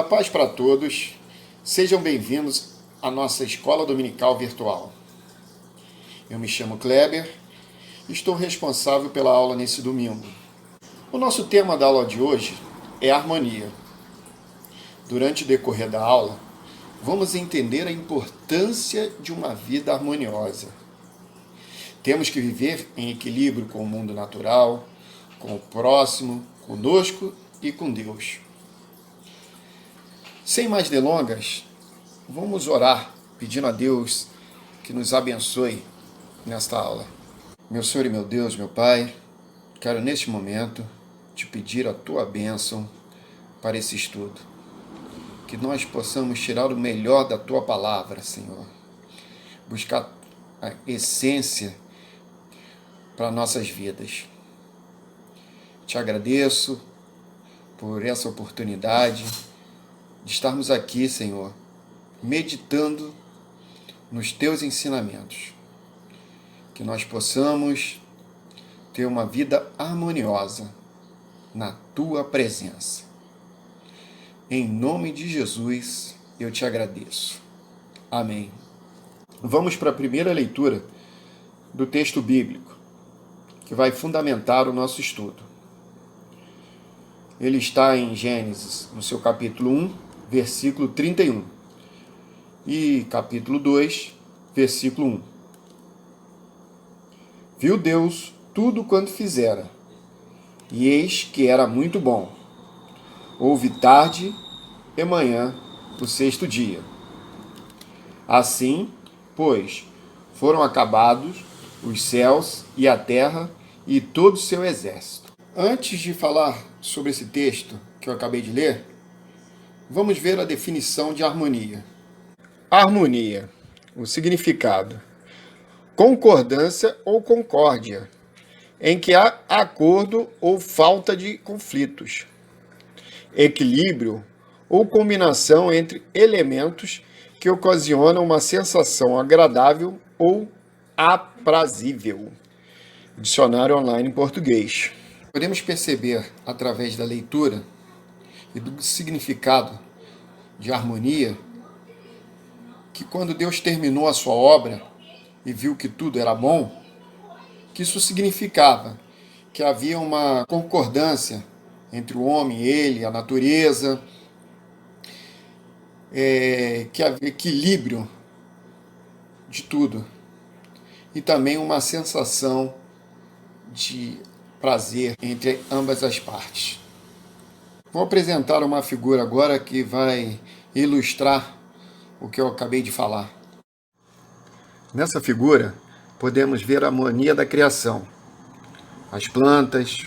A paz para todos, sejam bem-vindos à nossa escola dominical virtual. Eu me chamo Kleber e estou responsável pela aula nesse domingo. O nosso tema da aula de hoje é harmonia. Durante o decorrer da aula, vamos entender a importância de uma vida harmoniosa. Temos que viver em equilíbrio com o mundo natural, com o próximo, conosco e com Deus. Sem mais delongas, vamos orar pedindo a Deus que nos abençoe nesta aula. Meu Senhor e meu Deus, meu Pai, quero neste momento te pedir a tua bênção para esse estudo. Que nós possamos tirar o melhor da tua palavra, Senhor. Buscar a essência para nossas vidas. Te agradeço por essa oportunidade de estarmos aqui, Senhor, meditando nos teus ensinamentos. Que nós possamos ter uma vida harmoniosa na tua presença. Em nome de Jesus, eu te agradeço. Amém. Vamos para a primeira leitura do texto bíblico, que vai fundamentar o nosso estudo. Ele está em Gênesis, no seu capítulo 1, versículo 31, e capítulo 2, versículo 1. Viu Deus tudo quanto fizera, e eis que era muito bom. Houve tarde e manhã o sexto dia. Assim, pois, foram acabados os céus e a terra e todo o seu exército. Antes de falar sobre esse texto que eu acabei de ler, vamos ver a definição de harmonia. Harmonia, o significado: concordância ou concórdia, em que há acordo ou falta de conflitos. Equilíbrio ou combinação entre elementos que ocasionam uma sensação agradável ou aprazível. Dicionário online em português. Podemos perceber, através da leitura e do significado de harmonia, que quando Deus terminou a sua obra e viu que tudo era bom, que isso significava que havia uma concordância entre o homem, ele, a natureza, que havia equilíbrio de tudo e também uma sensação de prazer entre ambas as partes. Vou apresentar uma figura agora que vai ilustrar o que eu acabei de falar. Nessa figura, podemos ver a harmonia da criação. As plantas,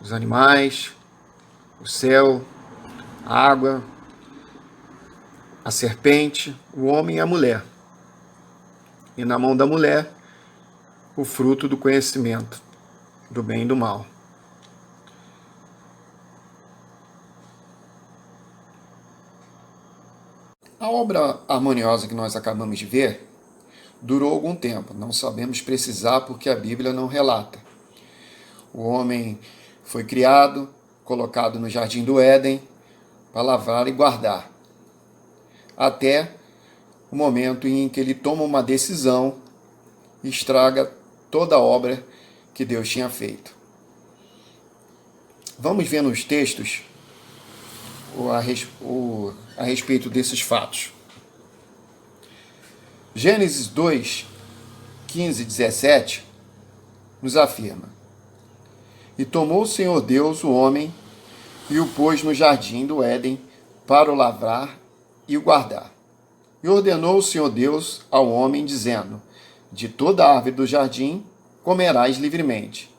os animais, o céu, a água, a serpente, o homem e a mulher. E na mão da mulher, o fruto do conhecimento, do bem e do mal. A obra harmoniosa que nós acabamos de ver durou algum tempo, não sabemos precisar porque a Bíblia não relata. O homem foi criado, colocado no jardim do Éden para lavrar e guardar, até o momento em que ele toma uma decisão e estraga toda a obra que Deus tinha feito. Vamos ver nos textos a respeito desses fatos. Gênesis 2, 15 e 17 nos afirma: E tomou o Senhor Deus o homem e o pôs no jardim do Éden para o lavrar e o guardar. E ordenou o Senhor Deus ao homem, dizendo: De toda árvore do jardim comerás livremente,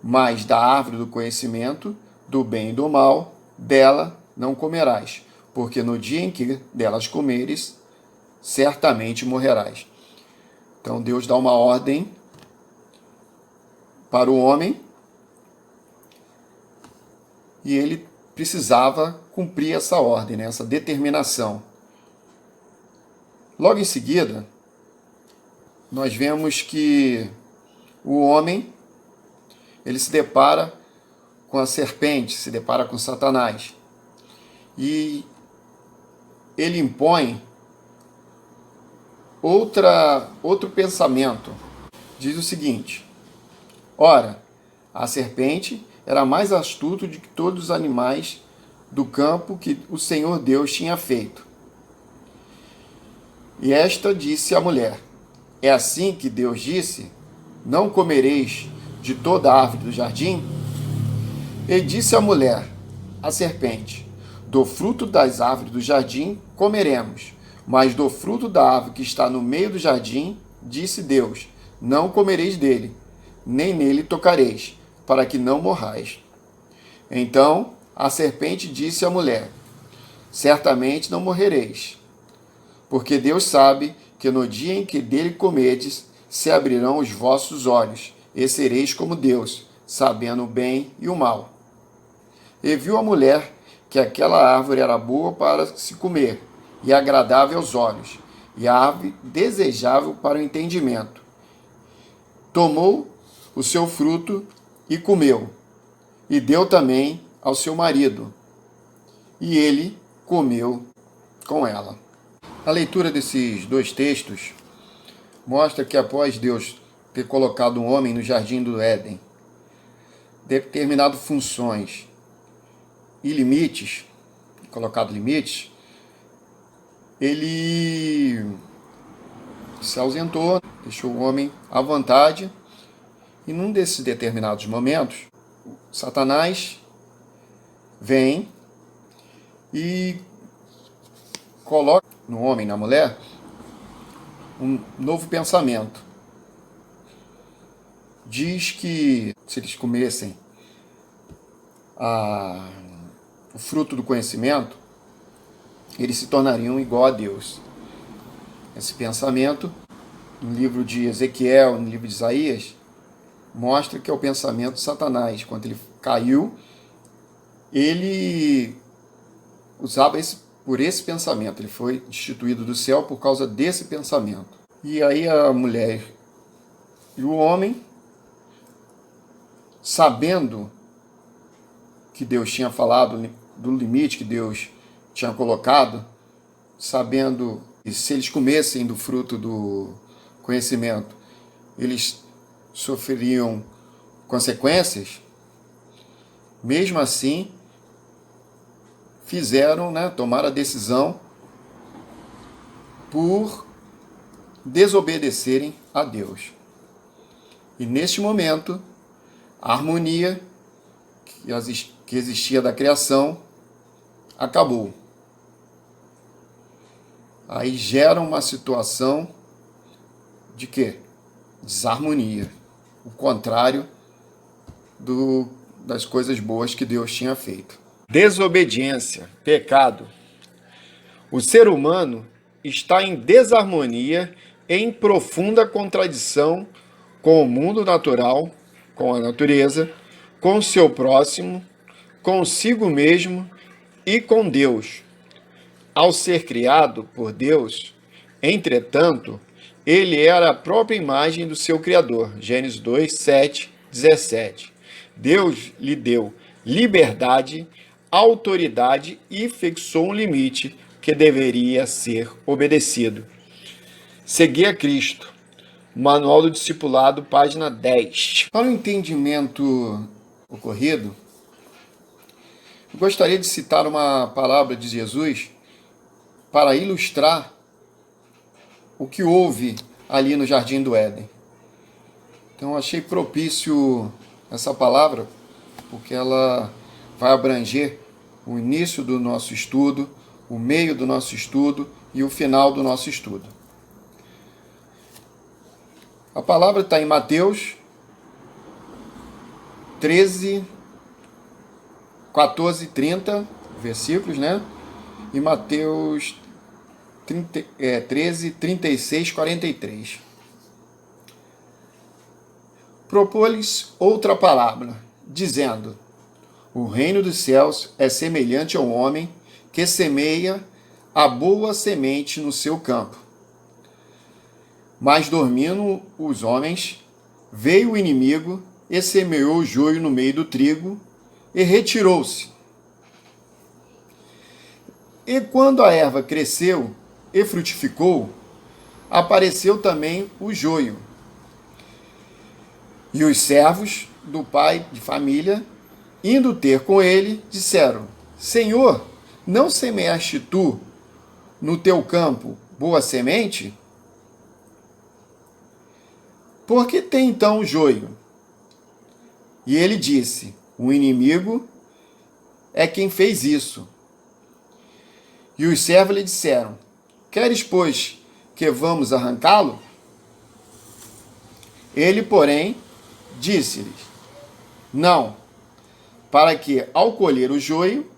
mas da árvore do conhecimento do bem e do mal, dela não comerás, porque no dia em que delas comeres, certamente morrerás. Então Deus dá uma ordem para o homem e ele precisava cumprir essa ordem, né, essa determinação. Logo em seguida, nós vemos que o homem ele se depara com a serpente, se depara com Satanás. E ele impõe outro pensamento. Diz o seguinte: ora, a serpente era mais astuta do que todos os animais do campo que o Senhor Deus tinha feito. E esta disse à mulher: é assim que Deus disse: não comereis de toda a árvore do jardim? E disse a mulher, a serpente: do fruto das árvores do jardim comeremos, mas do fruto da árvore que está no meio do jardim, disse Deus: não comereis dele, nem nele tocareis, para que não morrais. Então a serpente disse à mulher: certamente não morrereis, porque Deus sabe que no dia em que dele comerdes, se abrirão os vossos olhos, e sereis como Deus, sabendo o bem e o mal. E viu a mulher que aquela árvore era boa para se comer, e agradável aos olhos, e a árvore desejável para o entendimento. Tomou o seu fruto e comeu, e deu também ao seu marido, e ele comeu com ela. A leitura desses dois textos mostra que após Deus ter colocado um homem no jardim do Éden, determinado funções e limites, colocado limites, ele se ausentou, deixou o homem à vontade, e num desses determinados momentos, Satanás vem e coloca no homem e na mulher um novo pensamento. Diz que se eles comessem o fruto do conhecimento, eles se tornariam igual a Deus. Esse pensamento, no livro de Ezequiel, no livro de Isaías, mostra que é o pensamento de Satanás. Quando ele caiu, ele usava por esse pensamento. Ele foi destituído do céu por causa desse pensamento. E aí a mulher e o homem, sabendo que Deus tinha falado do limite que Deus tinha colocado, sabendo que se eles comessem do fruto do conhecimento, eles sofreriam consequências, mesmo assim, tomaram a decisão por desobedecerem a Deus. E neste momento, a harmonia que existia da criação acabou. Aí gera uma situação de quê? Desarmonia. O contrário das coisas boas que Deus tinha feito. Desobediência, pecado. O ser humano está em desarmonia, em profunda contradição com o mundo natural, com a natureza, com o seu próximo, consigo mesmo e com Deus. Ao ser criado por Deus, entretanto, ele era a própria imagem do seu Criador. Gênesis 2, 7, 17. Deus lhe deu liberdade, autoridade e fixou um limite que deveria ser obedecido. Seguir a Cristo. Manual do Discipulado, página 10. Para o entendimento ocorrido, eu gostaria de citar uma palavra de Jesus para ilustrar o que houve ali no Jardim do Éden. Então, achei propício essa palavra, porque ela vai abranger o início do nosso estudo, o meio do nosso estudo e o final do nosso estudo. A palavra está em Mateus 13, 14 e 30 versículos, né? E Mateus 13, 36, 43. Propôs-lhes outra palavra, dizendo: o reino dos céus é semelhante ao homem que semeia a boa semente no seu campo. Mas dormindo os homens, veio o inimigo e semeou o joio no meio do trigo e retirou-se. E quando a erva cresceu e frutificou, apareceu também o joio. E os servos do pai de família, indo ter com ele, disseram: Senhor, não semeaste tu no teu campo boa semente? Por que tem então o joio? E ele disse: O inimigo é quem fez isso. E os servos lhe disseram: Queres, pois, que vamos arrancá-lo? Ele, porém, disse-lhes: Não, para que, ao colher o joio,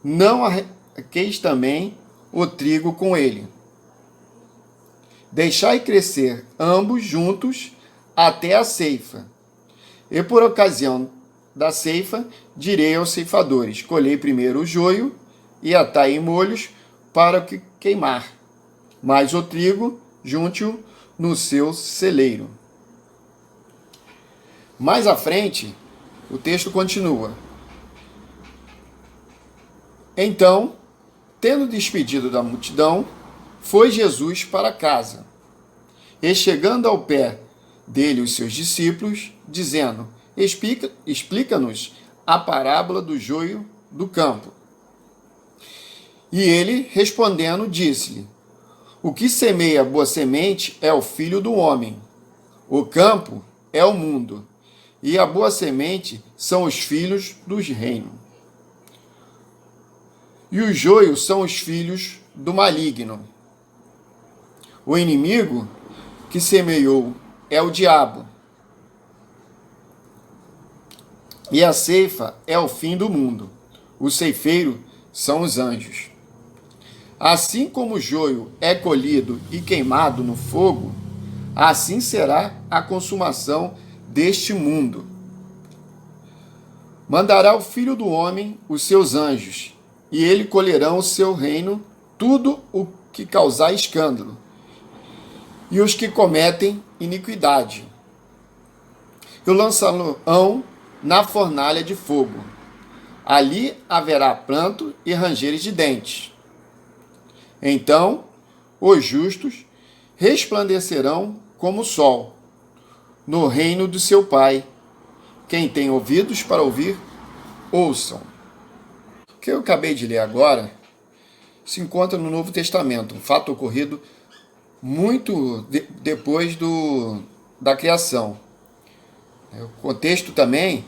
não arranqueis também o trigo com ele. Deixai crescer ambos juntos até a ceifa. E por ocasião da ceifa, direi aos ceifadores: colhei primeiro o joio e atai em molhos para que queimar, mas o trigo junte-o no seu celeiro. Mais à frente, o texto continua. Então, tendo despedido da multidão, foi Jesus para casa. E chegando ao pé dele os seus discípulos, dizendo: Explica-nos a parábola do joio do campo. E ele, respondendo, disse-lhe: O que semeia boa semente é o Filho do homem. O campo é o mundo, e a boa semente são os filhos dos reinos. E os joios são os filhos do maligno. O inimigo que semeou é o diabo. E a ceifa é o fim do mundo. O ceifeiro são os anjos. Assim como o joio é colhido e queimado no fogo, assim será a consumação deste mundo. Mandará o Filho do homem os seus anjos, e eles colherão o seu reino tudo o que causar escândalo, e os que cometem iniquidade. E o lançarão na fornalha de fogo. Ali haverá pranto e rangeres de dentes. Então os justos resplandecerão como o sol no reino do seu Pai. Quem tem ouvidos para ouvir, ouçam. O que eu acabei de ler agora se encontra no Novo Testamento, um fato ocorrido muito depois da criação. O contexto também,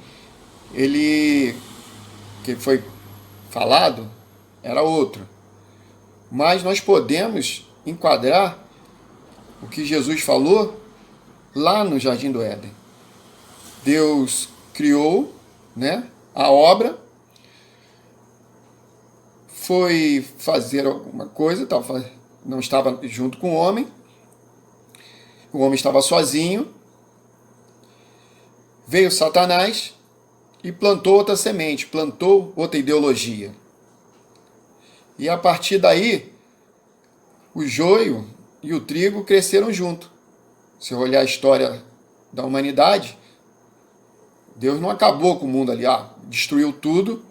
que foi falado, era outro. Mas nós podemos enquadrar o que Jesus falou lá no Jardim do Éden. Deus criou, né, a obra, foi fazer alguma coisa, não estava junto com o homem estava sozinho, veio Satanás e plantou outra semente, plantou outra ideologia. E a partir daí, o joio e o trigo cresceram junto. Se olhar a história da humanidade, Deus não acabou com o mundo ali, destruiu tudo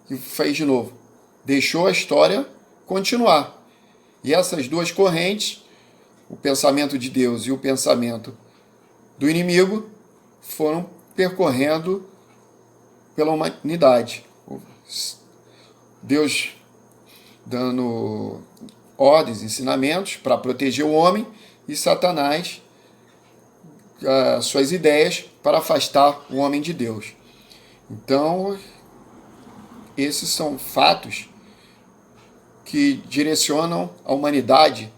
e fez de novo. Deixou a história continuar. E essas duas correntes, o pensamento de Deus e o pensamento do inimigo, foram percorrendo pela humanidade. Deus dando ordens, ensinamentos para proteger o homem, e Satanás suas ideias para afastar o homem de Deus. Então, esses são fatos que direcionam a humanidade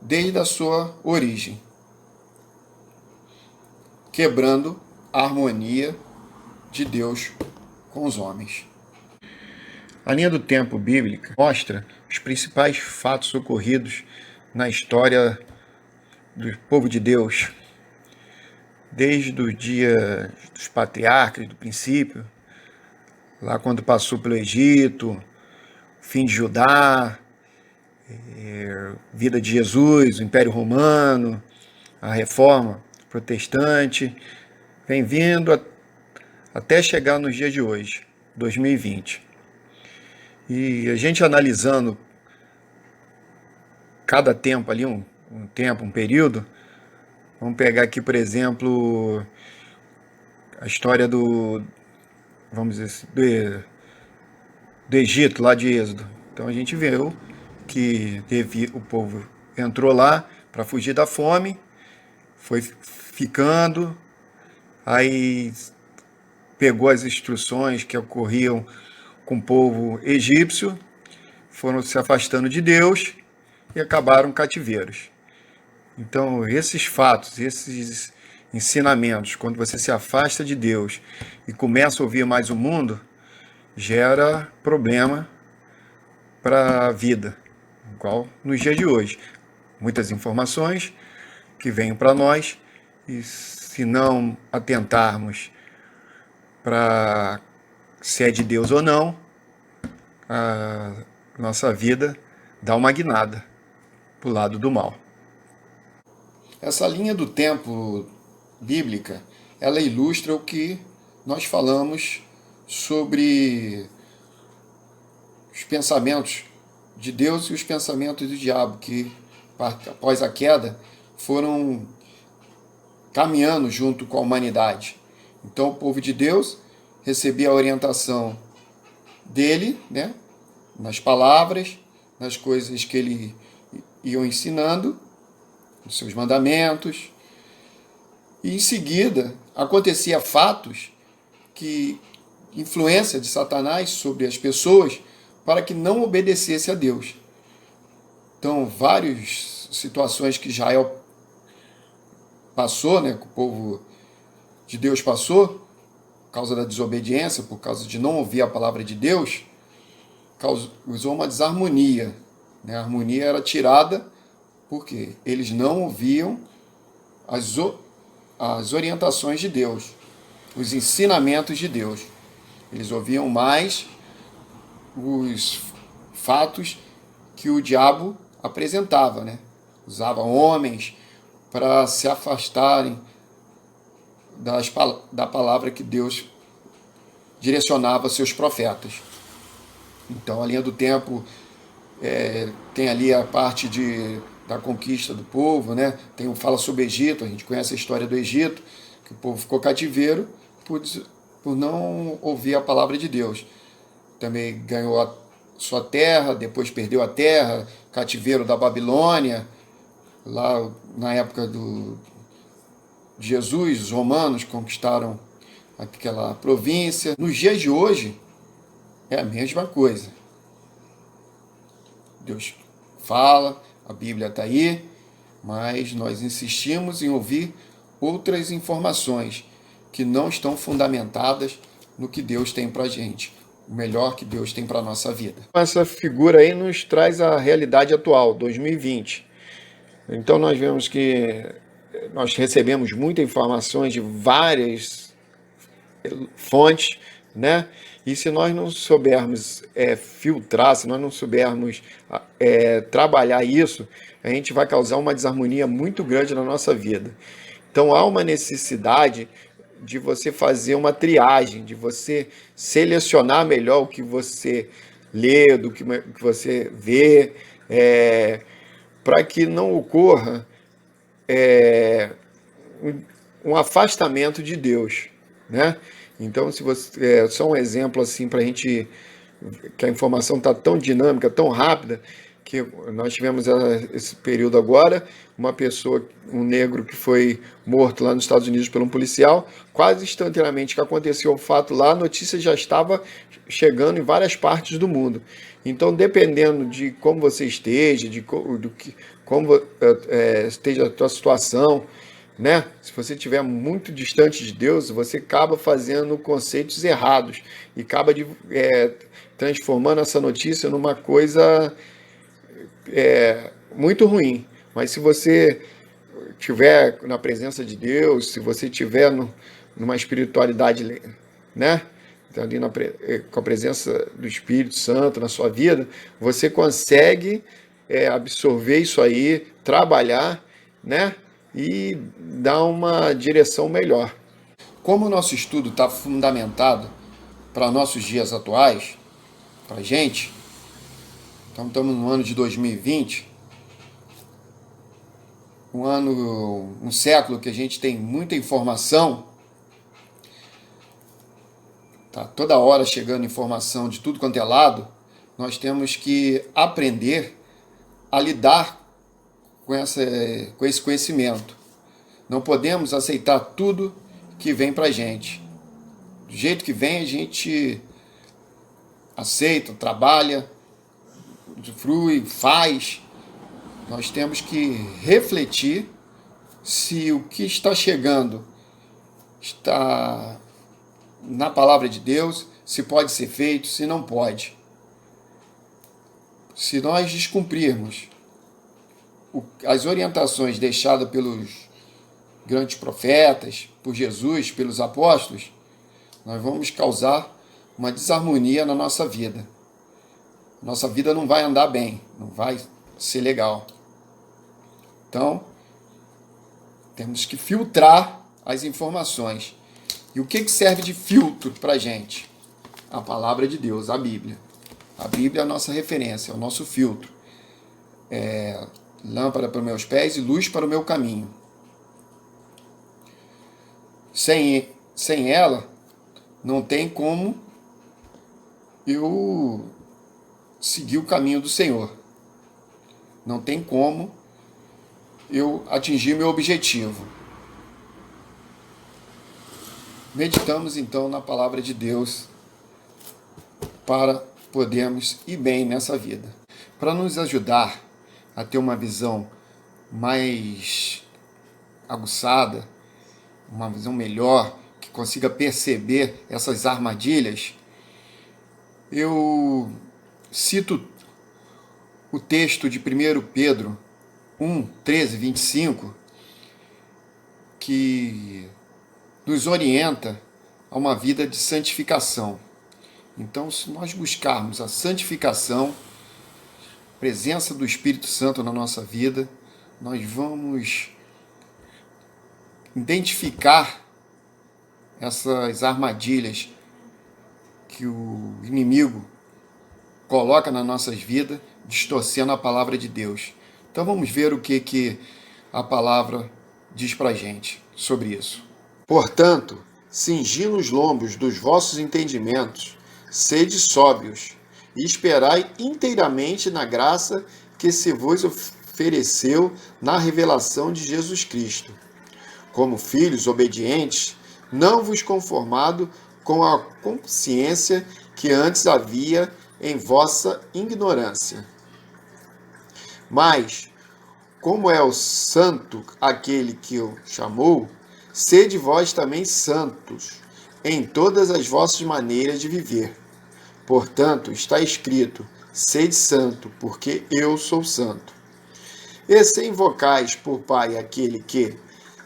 desde a sua origem, quebrando a harmonia de Deus com os homens. A linha do tempo bíblica mostra os principais fatos ocorridos na história do povo de Deus, desde o dia dos patriarcas, do princípio, lá quando passou pelo Egito, fim de Judá, vida de Jesus, o Império Romano, a Reforma Protestante, vem vindo até chegar nos dias de hoje, 2020. E a gente analisando cada tempo ali, um período, vamos pegar aqui, por exemplo, a história vamos dizer assim, do Egito, lá de Êxodo. Então a gente viu que o povo entrou lá para fugir da fome, foi ficando, aí pegou as instruções que ocorriam com o povo egípcio, foram se afastando de Deus e acabaram cativeiros. Então, esses fatos, esses ensinamentos, quando você se afasta de Deus e começa a ouvir mais o mundo, gera problema para a vida, igual nos dias de hoje. Muitas informações que vêm para nós e se não atentarmos para se é de Deus ou não, a nossa vida dá uma guinada para o lado do mal. Essa linha do tempo bíblica, ela ilustra o que nós falamos sobre os pensamentos de Deus e os pensamentos do diabo, que após a queda foram caminhando junto com a humanidade. Então o povo de Deus recebia a orientação dele, né, nas palavras, nas coisas que ele ia ensinando, nos seus mandamentos, e em seguida acontecia fatos que influência de Satanás sobre as pessoas para que não obedecesse a Deus. Então, várias situações que Israel passou, né, que o povo de Deus passou, por causa da desobediência, por causa de não ouvir a palavra de Deus, causou uma desarmonia. Né? A harmonia era tirada porque eles não ouviam as orientações de Deus, os ensinamentos de Deus. Eles ouviam mais os fatos que o diabo apresentava, né? Usava homens para se afastarem da palavra que Deus direcionava a seus profetas. Então, a linha do tempo tem ali a parte da conquista do povo, né? Fala sobre o Egito, a gente conhece a história do Egito, que o povo ficou cativeiro por não ouvir a palavra de Deus. Também ganhou a sua terra, depois perdeu a terra, cativeiro da Babilônia, lá na época de Jesus, os romanos conquistaram aquela província. Nos dias de hoje, é a mesma coisa. Deus fala, a Bíblia está aí, mas nós insistimos em ouvir outras informações que não estão fundamentadas no que Deus tem para a gente, o melhor que Deus tem para a nossa vida. Essa figura aí nos traz a realidade atual, 2020. Então nós vemos que nós recebemos muitas informações de várias fontes, né? E se nós não soubermos filtrar, se nós não soubermos trabalhar isso, a gente vai causar uma desarmonia muito grande na nossa vida. Então há uma necessidade de você fazer uma triagem, de você selecionar melhor o que você lê, do que você vê, para que não ocorra um afastamento de Deus, né? Então, se você só um exemplo assim para a gente, que a informação está tão dinâmica, tão rápida, que nós tivemos esse período agora, uma pessoa, um negro que foi morto lá nos Estados Unidos por um policial, quase instantaneamente que aconteceu o fato lá, a notícia já estava chegando em várias partes do mundo. Então, dependendo de como você esteja, como esteja a tua situação, né? Se você estiver muito distante de Deus, você acaba fazendo conceitos errados e acaba transformando essa notícia numa coisa muito ruim. Mas se você estiver na presença de Deus, se você estiver numa espiritualidade, né? Ali com a presença do Espírito Santo na sua vida, você consegue absorver isso aí, trabalhar, né? E dar uma direção melhor. Como o nosso estudo está fundamentado para nossos dias atuais, para a gente, Então estamos no ano de 2020, um século que a gente tem muita informação, tá toda hora chegando informação de tudo quanto é lado. Nós temos que aprender a lidar com esse conhecimento. Não podemos aceitar tudo que vem para a gente. Do jeito que vem, a gente aceita, trabalha, usufrui, faz. Nós temos que refletir se o que está chegando está na palavra de Deus, se pode ser feito, se não pode. Se nós descumprirmos as orientações deixadas pelos grandes profetas, por Jesus, pelos apóstolos, nós vamos causar uma desarmonia na nossa vida. Nossa vida não vai andar bem, não vai ser legal. Então, temos que filtrar as informações. E o que serve de filtro para a gente? A palavra de Deus, a Bíblia. A Bíblia é a nossa referência, é o nosso filtro. É lâmpada para os meus pés e luz para o meu caminho. Sem ela, não tem como eu seguir o caminho do Senhor. Não tem como eu atingir meu objetivo. Meditamos então na palavra de Deus para podermos ir bem nessa vida. Para nos ajudar a ter uma visão mais aguçada, uma visão melhor, que consiga perceber essas armadilhas, eu cito o texto de 1 Pedro 1, 13, 25, que nos orienta a uma vida de santificação. Então, se nós buscarmos a santificação, a presença do Espírito Santo na nossa vida, nós vamos identificar essas armadilhas que o inimigo coloca nas nossas vidas, distorcendo a palavra de Deus. Então vamos ver o que a palavra diz para a gente sobre isso. Portanto, cingi os lombos dos vossos entendimentos, sede sóbrios, e esperai inteiramente na graça que se vos ofereceu na revelação de Jesus Cristo. Como filhos obedientes, não vos conformado com a consciência que antes havia em vossa ignorância. Mas, como é o santo aquele que o chamou, sede vós também santos em todas as vossas maneiras de viver. Portanto, está escrito, sede santo, porque eu sou santo. E se invocais por Pai aquele que,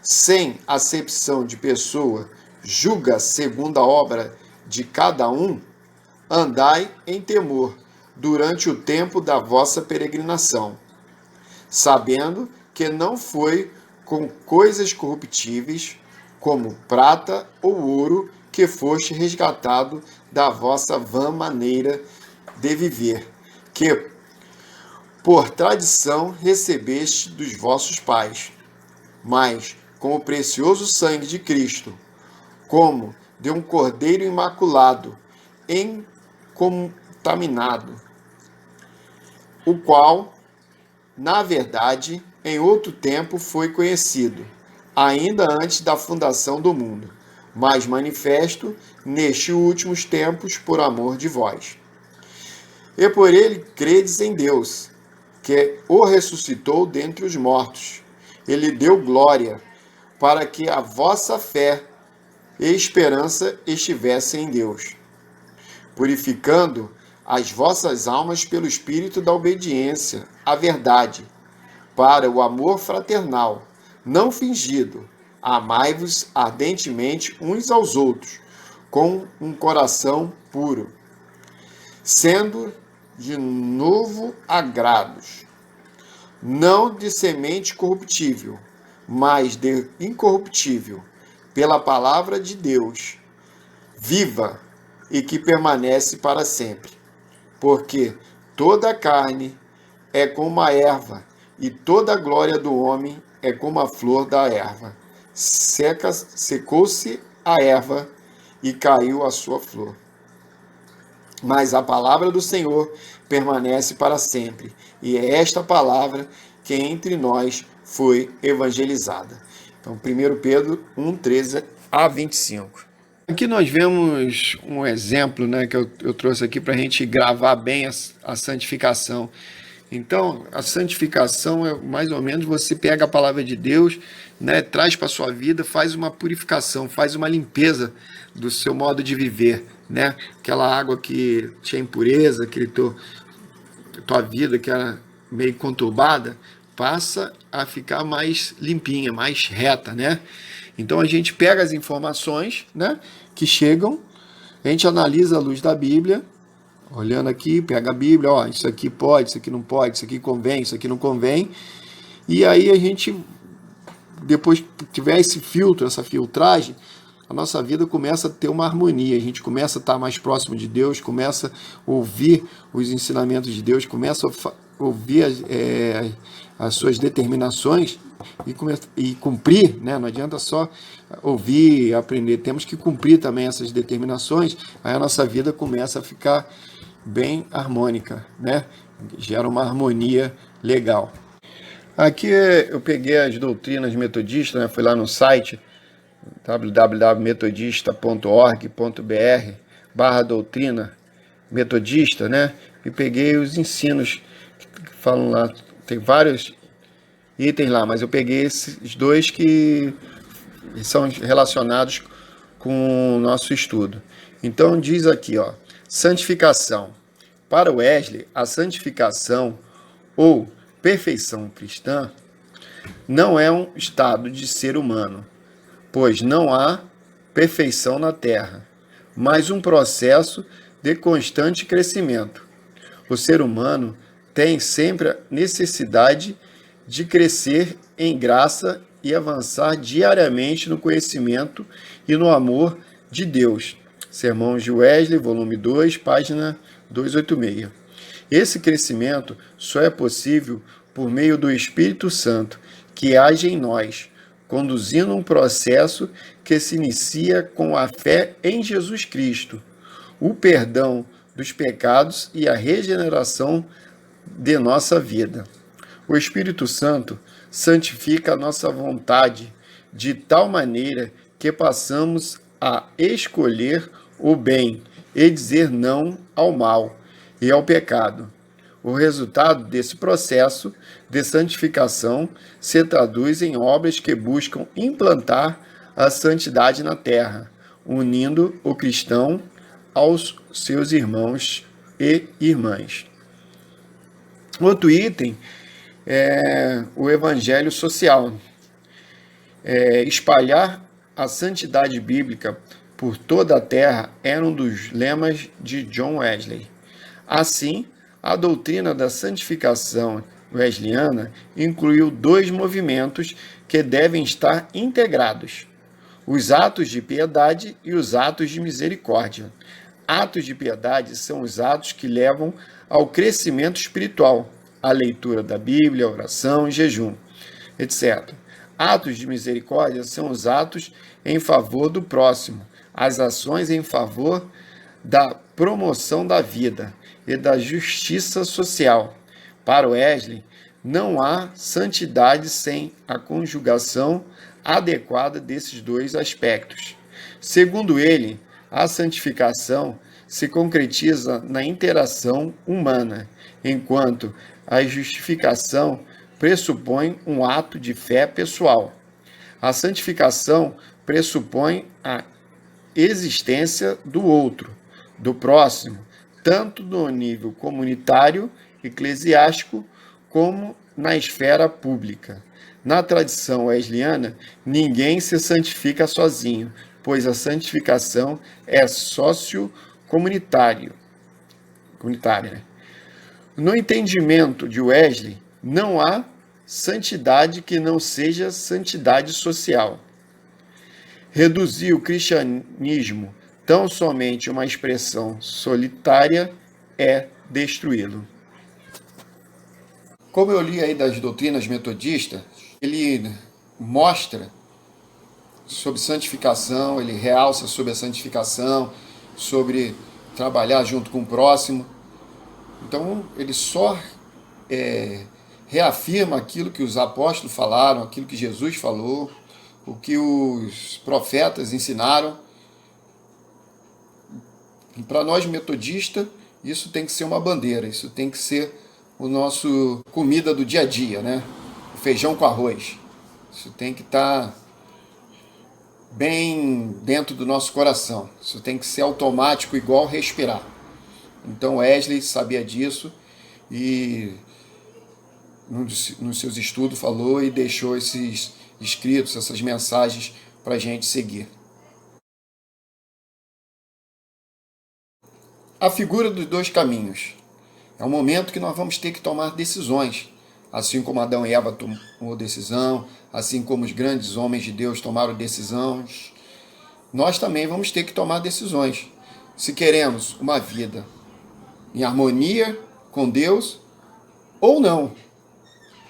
sem acepção de pessoa, julga segundo a obra de cada um, andai em temor durante o tempo da vossa peregrinação, sabendo que não foi com coisas corruptíveis, como prata ou ouro, que foste resgatado da vossa vã maneira de viver, que por tradição recebeste dos vossos pais, mas com o precioso sangue de Cristo, como de um cordeiro imaculado, incontaminado, o qual, na verdade, em outro tempo foi conhecido, ainda antes da fundação do mundo, mas manifesto nestes últimos tempos por amor de vós. E por ele credes em Deus, que o ressuscitou dentre os mortos. Ele deu glória, para que a vossa fé e esperança estivessem em Deus, purificando as vossas almas pelo espírito da obediência à verdade, para o amor fraternal, não fingido. Amai-vos ardentemente uns aos outros, com um coração puro, sendo de novo agrados, não de semente corruptível, mas de incorruptível, pela palavra de Deus, viva e que permanece para sempre. Porque toda a carne é como a erva, e toda a glória do homem é como a flor da erva. Secou-se a erva e caiu a sua flor. Mas a palavra do Senhor permanece para sempre, e é esta palavra que entre nós foi evangelizada. Então, 1 Pedro 1, 13 a 25. Aqui nós vemos um exemplo, né, que eu trouxe aqui para a gente gravar bem a santificação. Então, a santificação é mais ou menos você pega a palavra de Deus, né, traz para a sua vida, faz uma purificação, faz uma limpeza do seu modo de viver, né? Aquela água que tinha impureza, tua vida que era meio conturbada, passa a ficar mais limpinha, mais reta, né? Então a gente pega as informações, né, que chegam, a gente analisa à luz da Bíblia, olhando aqui, pega a Bíblia, ó, isso aqui pode, isso aqui não pode, isso aqui convém, isso aqui não convém. E aí a gente, depois que tiver esse filtro, essa filtragem, a nossa vida começa a ter uma harmonia, a gente começa a estar mais próximo de Deus, começa a ouvir os ensinamentos de Deus, começa a ouvir as suas determinações e cumprir, né? Não adianta só ouvir e aprender, temos que cumprir também essas determinações, aí a nossa vida começa a ficar bem harmônica, né? Gera uma harmonia legal. Aqui eu peguei as doutrinas metodistas, né? Fui lá no site www.metodista.org.br/doutrina metodista, né? E peguei os ensinos que falam lá, tem vários itens lá, mas eu peguei esses dois que são relacionados com o nosso estudo. Então diz aqui, ó, santificação. Para Wesley, a santificação ou perfeição cristã não é um estado de ser humano, pois não há perfeição na Terra, mas um processo de constante crescimento. O ser humano tem sempre a necessidade de crescer em graça e avançar diariamente no conhecimento e no amor de Deus. Sermões de Wesley, volume 2, página 286. Esse crescimento só é possível por meio do Espírito Santo, que age em nós, conduzindo um processo que se inicia com a fé em Jesus Cristo, o perdão dos pecados e a regeneração de nossa vida. O Espírito Santo santifica a nossa vontade de tal maneira que passamos a escolher o bem e dizer não ao mal e ao pecado. O resultado desse processo de santificação se traduz em obras que buscam implantar a santidade na terra, unindo o cristão aos seus irmãos e irmãs. Outro item é o evangelho social. Espalhar a santidade bíblica por toda a terra era um dos lemas de John Wesley. Assim, a doutrina da santificação wesleyana incluiu dois movimentos que devem estar integrados: os atos de piedade e os atos de misericórdia. Atos de piedade são os atos que levam ao crescimento espiritual, a leitura da Bíblia, a oração e jejum, etc. Atos de misericórdia são os atos em favor do próximo, as ações em favor da promoção da vida e da justiça social. Para Wesley, não há santidade sem a conjugação adequada desses dois aspectos. Segundo ele, a santificação se concretiza na interação humana, enquanto a justificação pressupõe um ato de fé pessoal. A santificação pressupõe a existência do outro, do próximo, tanto no nível comunitário, eclesiástico, como na esfera pública. Na tradição wesleyana, ninguém se santifica sozinho, pois a santificação é sociocomunitária. Né? No entendimento de Wesley, não há santidade que não seja santidade social. Reduzir o cristianismo tão somente uma expressão solitária é destruí-lo. Como eu li aí das doutrinas metodistas, ele mostra sobre santificação, ele realça sobre a santificação, sobre trabalhar junto com o próximo. Então, ele só reafirma aquilo que os apóstolos falaram, aquilo que Jesus falou, o que os profetas ensinaram. E para nós metodistas, isso tem que ser uma bandeira, isso tem que ser o nosso comida do dia a dia, né? O feijão com arroz. Isso tem que estar bem dentro do nosso coração. Isso tem que ser automático, igual respirar. Então Wesley sabia disso e nos seus estudos falou e deixou esses escritos, essas mensagens para a gente seguir. A figura dos dois caminhos. É um momento que nós vamos ter que tomar decisões. Assim como Adão e Eva tomou decisão, assim como os grandes homens de Deus tomaram decisões, nós também vamos ter que tomar decisões. Se queremos uma vida em harmonia com Deus ou não.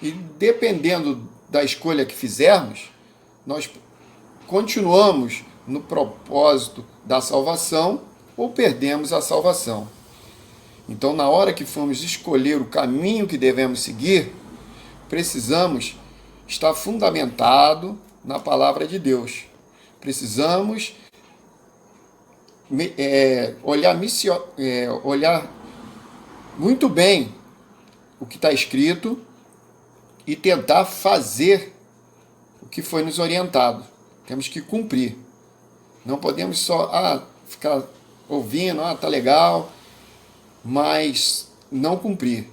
E dependendo da escolha que fizermos, nós continuamos no propósito da salvação ou perdemos a salvação. Então, na hora que formos escolher o caminho que devemos seguir, precisamos estar fundamentado na palavra de Deus. Precisamos olhar muito bem o que está escrito e tentar fazer o que foi nos orientado. Temos que cumprir. Não podemos só ficar ouvindo, tá legal, mas não cumprir.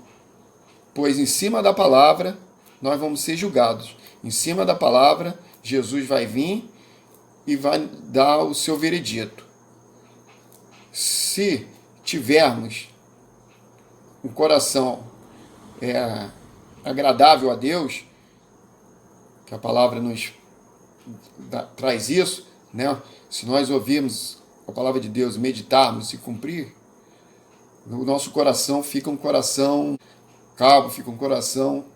Pois em cima da palavra nós vamos ser julgados. Em cima da palavra, Jesus vai vir e vai dar o seu veredito. Se tivermos um coração agradável a Deus, que a palavra nos traz isso, né? Se nós ouvirmos a palavra de Deus, meditarmos e cumprir, o nosso coração fica um coração calmo, fica um coração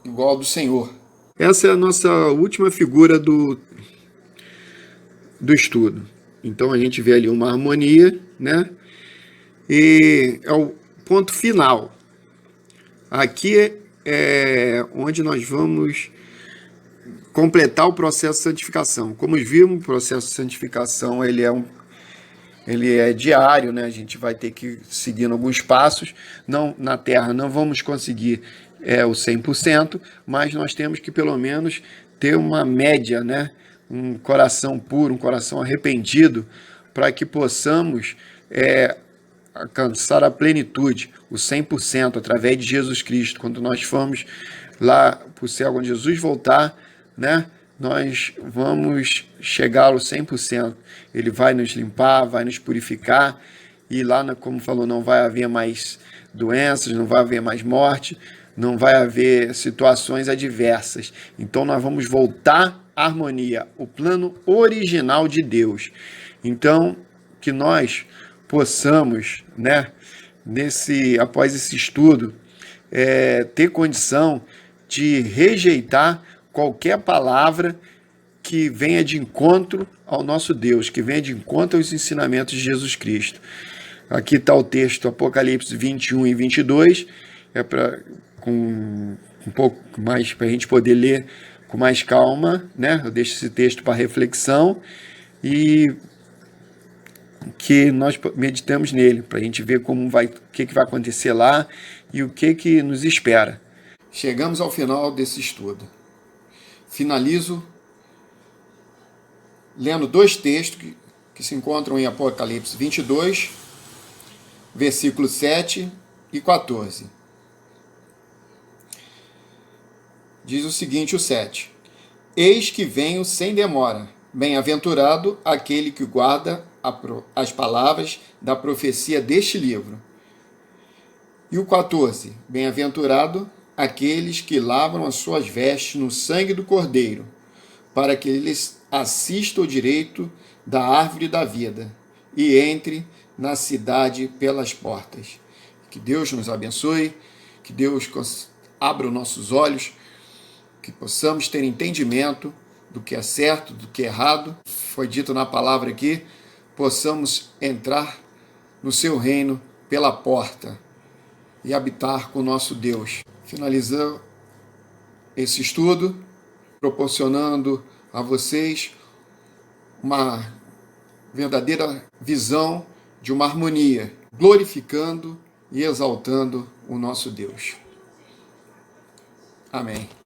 igual ao do Senhor. Essa é a nossa última figura do estudo. Então a gente vê ali uma harmonia, né? E é o ponto final. Aqui é onde nós vamos completar o processo de santificação. Como vimos, o processo de santificação ele é diário, né? A gente vai ter que seguir alguns passos. Não, na Terra não vamos conseguir o 100%, mas nós temos que pelo menos ter uma média, né? Um coração puro, um coração arrependido, para que possamos alcançar a plenitude, o 100%, através de Jesus Cristo. Quando nós formos lá para o céu, quando Jesus voltar, né? Nós vamos chegar ao 100%. Ele vai nos limpar, vai nos purificar, e lá, como falou, não vai haver mais doenças, não vai haver mais morte, não vai haver situações adversas. Então nós vamos voltar à harmonia, o plano original de Deus. Então, que nós possamos, né, após esse estudo, ter condição de rejeitar qualquer palavra que venha de encontro ao nosso Deus, que venha de encontro aos ensinamentos de Jesus Cristo. Aqui está o texto, Apocalipse 21 e 22, com um pouco mais para a gente poder ler com mais calma, né? Eu deixo esse texto para reflexão e que nós meditamos nele, para a gente ver o que vai acontecer lá e o que nos espera. Chegamos ao final desse estudo. Finalizo lendo dois textos que se encontram em Apocalipse 22, versículos 7 e 14. Diz o seguinte, o 7. Eis que venho sem demora, bem-aventurado aquele que guarda as palavras da profecia deste livro. E o 14. Bem-aventurado aqueles que lavam as suas vestes no sangue do Cordeiro, para que eles assistam o direito da árvore da vida e entre na cidade pelas portas. Que Deus nos abençoe, Que Deus abra os nossos olhos, que possamos ter entendimento do que é certo, do que é errado. Foi dito na palavra aqui, possamos entrar no seu reino pela porta e habitar com o nosso Deus. Finalizando esse estudo, proporcionando a vocês uma verdadeira visão de uma harmonia, glorificando e exaltando o nosso Deus. Amém.